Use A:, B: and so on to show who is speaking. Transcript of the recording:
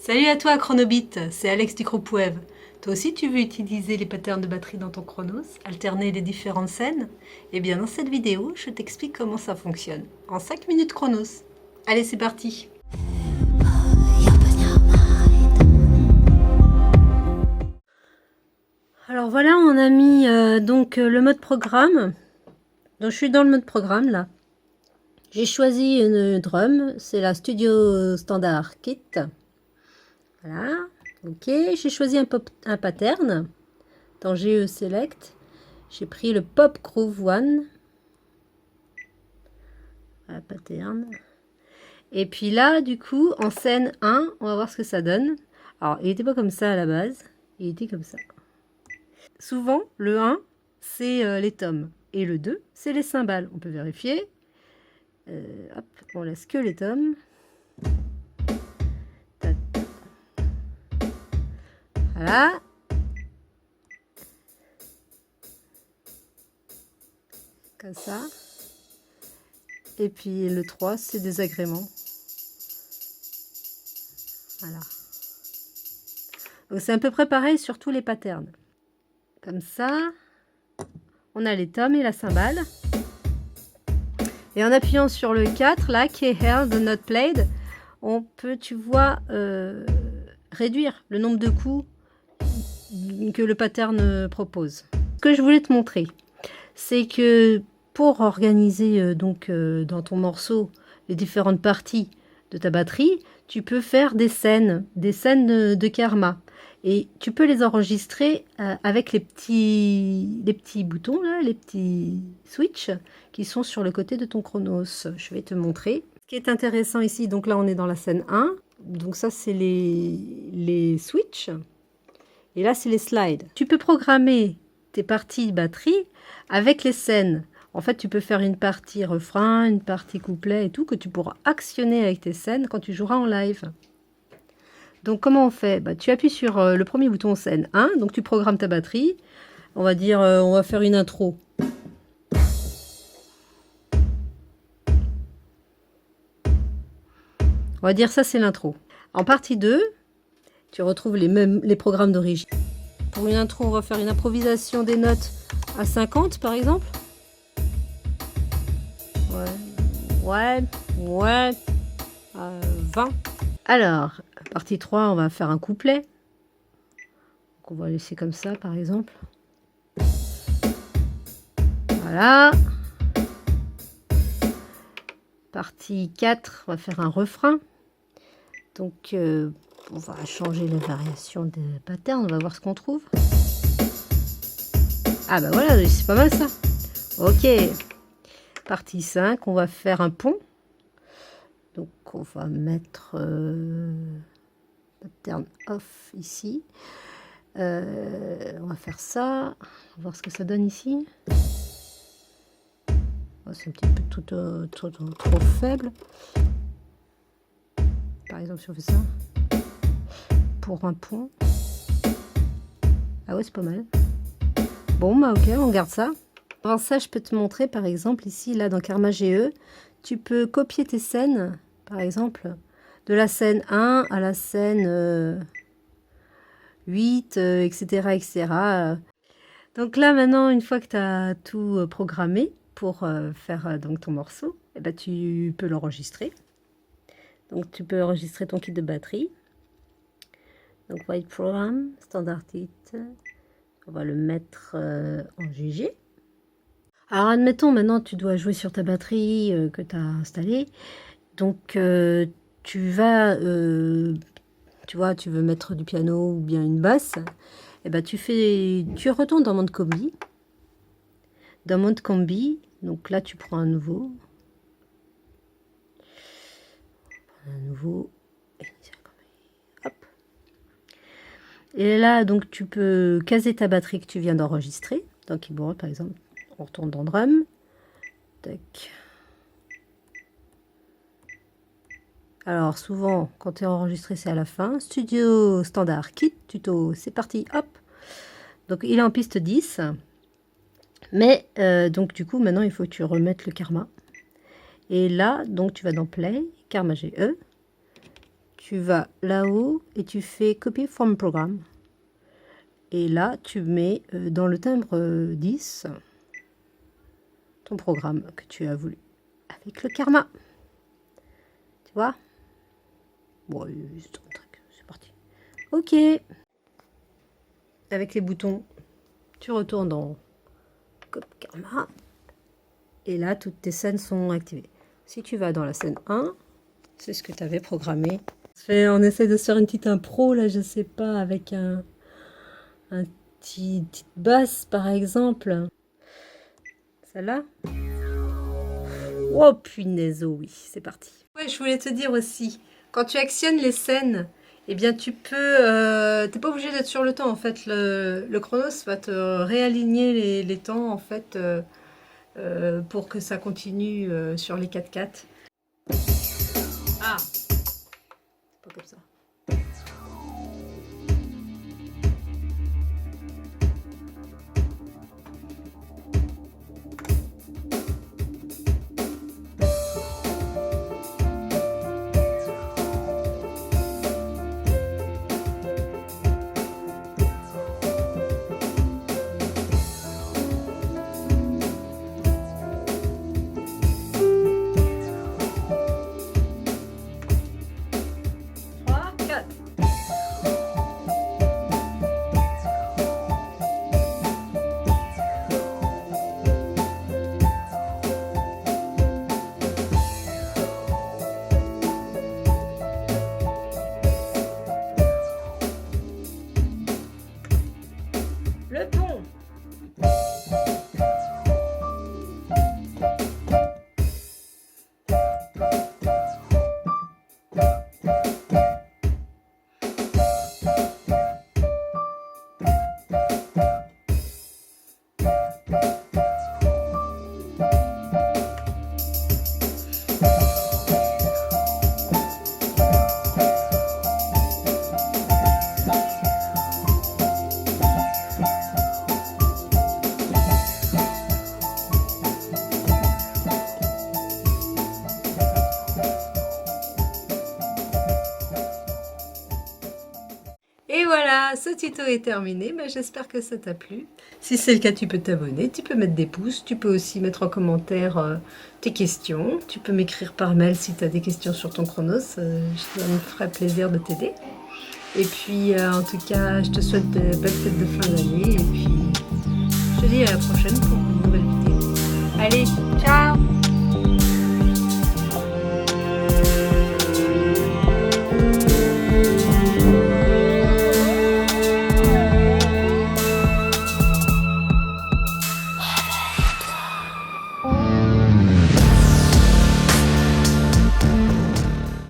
A: Salut à toi Chronobit, c'est Alex du groupe Web. Toi aussi tu veux utiliser les patterns de batterie dans ton Chronos, alterner les différentes scènes? Eh bien dans cette vidéo, je t'explique comment ça fonctionne, en 5 minutes chronos. Allez c'est parti. Alors voilà, on a mis le mode programme. Donc je suis dans le mode programme là. J'ai choisi une drum, c'est la Studio Standard Kit. Voilà, ok, j'ai choisi un pattern dans GE Select. J'ai pris le Pop Groove One. Voilà, pattern. Et puis là, du coup, en scène 1, on va voir ce que ça donne. Alors, il n'était pas comme ça à la base. Il était comme ça. Souvent, le 1, c'est les tomes. Et le 2, c'est les cymbales. On peut vérifier. Hop, on laisse que les tomes. Voilà. Comme ça. Et puis le 3, c'est des agréments. Voilà. Donc c'est à peu près pareil sur tous les patterns. Comme ça. On a les tomes et la cymbale. Et en appuyant sur le 4, là, qui est Held Not Played, on peut, tu vois, réduire le nombre de coups que le pattern propose. Ce que je voulais te montrer, c'est que pour organiser dans ton morceau les différentes parties de ta batterie, tu peux faire des scènes de karma. Et tu peux les enregistrer avec les petits boutons, là, les petits switches qui sont sur le côté de ton Chronos. Je vais te montrer. Ce qui est intéressant ici, donc là on est dans la scène 1. Donc ça c'est les switches. Et là c'est les slides. Tu peux programmer tes parties batterie avec les scènes. En fait, tu peux faire une partie refrain, une partie couplet et tout, que tu pourras actionner avec tes scènes quand tu joueras en live. Donc, comment on fait? Tu appuies sur le premier bouton scène 1, donc tu programmes ta batterie. On va dire, on va faire une intro. On va dire ça, c'est l'intro. En partie 2, tu retrouves les programmes d'origine. Pour une intro, on va faire une improvisation des notes à 50, par exemple. Ouais, 20. Alors, partie 3, on va faire un couplet. Donc on va laisser comme ça, par exemple. Voilà. Partie 4, on va faire un refrain. Donc, on va changer la variation de pattern. On va voir ce qu'on trouve. Ah bah voilà, c'est pas mal ça. Ok. Partie 5, on va faire un pont. Donc, on va mettre pattern off ici. On va faire ça. On va voir ce que ça donne ici. Oh, c'est un petit peu trop faible. Par exemple, si on fait ça. Pour un pont. Ah ouais, c'est pas mal. Bon, bah ok, on garde ça. Avant ça, je peux te montrer, par exemple, ici, là, dans Karma GE, tu peux copier tes scènes, par exemple, de la scène 1 à la scène 8, etc., etc. Donc là, maintenant, une fois que tu as tout programmé pour faire donc ton morceau, eh ben, tu peux l'enregistrer. Donc, tu peux enregistrer ton kit de batterie. Donc, White Program, Standard Kit. On va le mettre en GG. Alors, admettons, maintenant, tu dois jouer sur ta batterie que tu as installée. Donc, tu vas, tu vois, tu veux mettre du piano ou bien une basse. Et ben, tu retournes dans Mode Combi. Dans Mode Combi, donc là, tu prends un nouveau. Hop. Et là, donc, tu peux caser ta batterie que tu viens d'enregistrer. Dans Keyboard, par exemple. On retourne dans Drum. Tac. Alors, souvent, quand tu es enregistré, c'est à la fin. Studio Standard Kit, tuto, c'est parti, hop. Donc, il est en piste 10. Mais, donc, du coup, maintenant, il faut que tu remettes le karma. Et là, donc, tu vas dans Play, Karma GE. tu vas là-haut et tu fais Copy from Program. Et là, tu mets dans le timbre 10 ton programme que tu as voulu avec le karma. Tu vois? Bon, c'est parti. Ok. Avec les boutons, tu retournes dans Copy Karma. Et là, toutes tes scènes sont activées. Si tu vas dans la scène 1, c'est ce que tu avais programmé. On essaie de se faire une petite impro, là, je sais pas, avec un petite basse, par exemple. Celle-là. Oh, punaise, oh oui, c'est parti. Ouais, je voulais te dire aussi, quand tu actionnes les scènes, eh bien, tu peux... t'es pas obligé d'être sur le temps, en fait. Le chronos va te réaligner les temps, en fait, pour que ça continue sur les 4/4. Ah, c'est pas comme ça. Le pont. Et voilà, ce tuto est terminé. J'espère que ça t'a plu. Si c'est le cas, tu peux t'abonner, tu peux mettre des pouces, tu peux aussi mettre en commentaire tes questions. Tu peux m'écrire par mail si tu as des questions sur ton chronos. Ça me ferait plaisir de t'aider. Et puis, en tout cas, je te souhaite de belles fêtes de fin d'année. Et puis, je te dis à la prochaine pour une nouvelle vidéo. Allez, ciao!